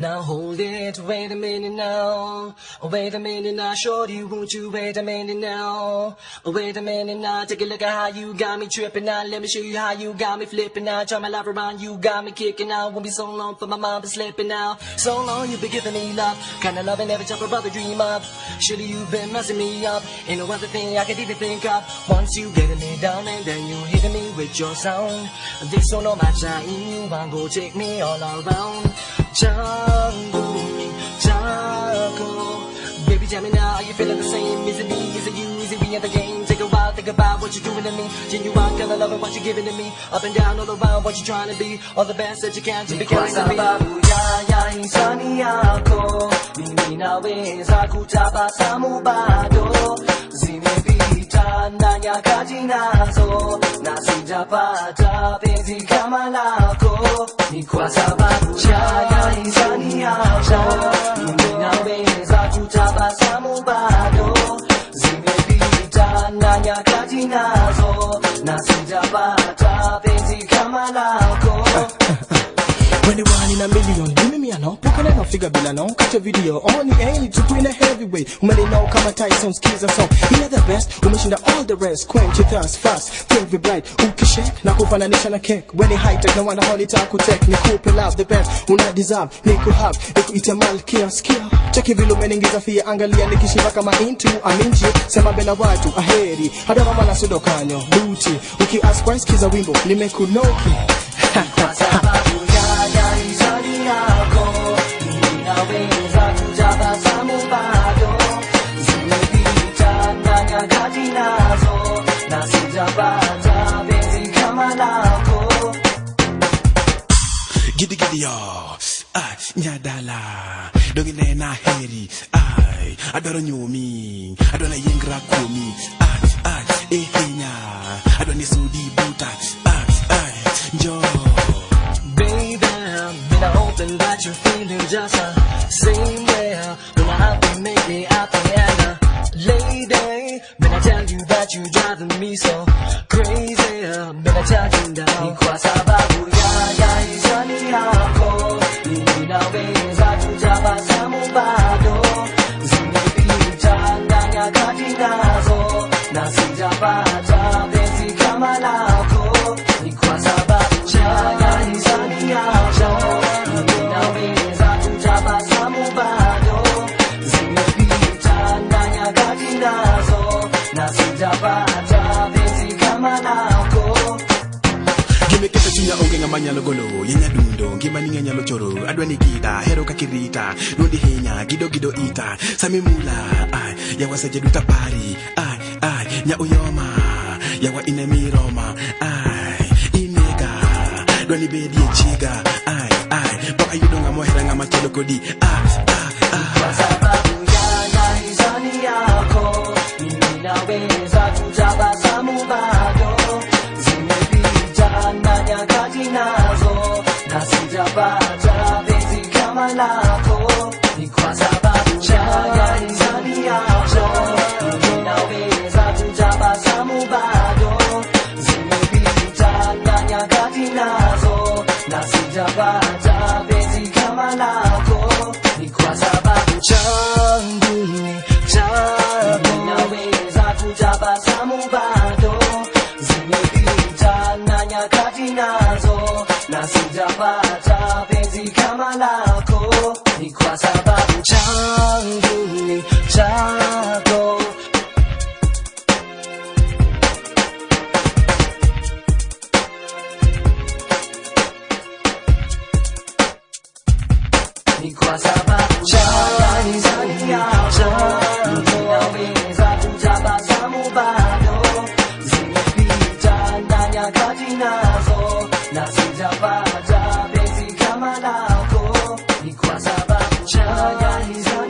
Now hold it, wait a minute now. Oh, wait a minute now, shorty, won't you wait a minute now? Oh, wait a minute now, take a look at how you got me tripping now. Let me show you how you got me flipping now. Turn my life around, you got me kicking out. Won't be so long for my mind to slipping now. So long you've been giving me love, kinda loving every type of brother dream of. Surely you've been messing me up, ain't no other thing I could even think of. Once you getting me down and then you hitting me with your sound. This don't know my time, you want go take me all around. Baby, tell me now, are you feeling the same? Is it me, is it you, is it we in the game? Take a while, think about what you're doing to me. Genuine, kinda loving what you're giving to me. Up and down, all around, what you're trying to be. All the best that you can to be carrying to me. Insani ako, mimina weza kutapa samubado. Zimepita na nyakati nazo, na sijapata penzi kama lako. Ni kwa sababu ya insani yako, mimina weza kutapa samubado. Zimepita na nyakati nazo, na sijapata penzi kama lako. When they one in a million, give me a no, poke no figure bill no, catch a video, only aim to win a heavyweight. When they know come a Tyson skills and song, he are the best, who mention that all the rest, quench your thirst fast, think be bright, who can shake, na kufana nation a cake, when they high tech, no one hold it out, tech, ni couple love the best, who not deserve, ni could have, they could eat a malkia skill, check if you look meningiza fia angalia, nikishiva kama into, aminji, sema bela watu, aheri, hadawa mana sudokanyo, booty, uki ask why skiza wimbo, nimekunoki, ha ha ha. Insani yako, ninaweza kutapa samubado. Zimepita na nyakati nazo, na sijapata penzi kama lako. Giddy giddy yo, ay, nyadala, dogine na heri, ay, adoro nyomi, adoro yengra komi, ay, ehinya, adoro nisudi buta, ay, jo. I'm hoping that you're feeling just the same way. When I have to make me out there, lady, when I tell you that you're driving me so crazy, when I tell you now, ni kwa sababu ya insani yako, ninaweza kutapa samubado. Zimepita na nyakati nazo, na sijapata penzi kama lako. Ni kwa sababu ya insani yako, manyalo golo yenya dundo ngima ninga nyalo choro adwani kita hero kakirita nundi hinya gido gido ita samimula ay yawa sajeduta pari ay nya uyoma yawa inemi roma ay inega dwani bedi chiga ay baka yudonga mohera ngama chelo kodi kwa sababu ya insani yako, ninaweza kutapa samubado. Na nyakati nazo, na sijapata penzi kama lako. Ni kwa sababu ya insani yako, ninaweza kutapa samubado. Zimepita na nyakati nazo, na sijapata penzi kama lako. Ni kwa sababu changu ni chako, ninaweza kutapa samubado. Nyakati nazo, na sijapata penzi kama lako. Ni kwa sababu changu ni chako. Ni kwa sababu ya insani yako, ninaweza kutapa samubado. Zimepita na nyakati nazo, na sijapata penzi kama lako. Ni kwa sababu ya insani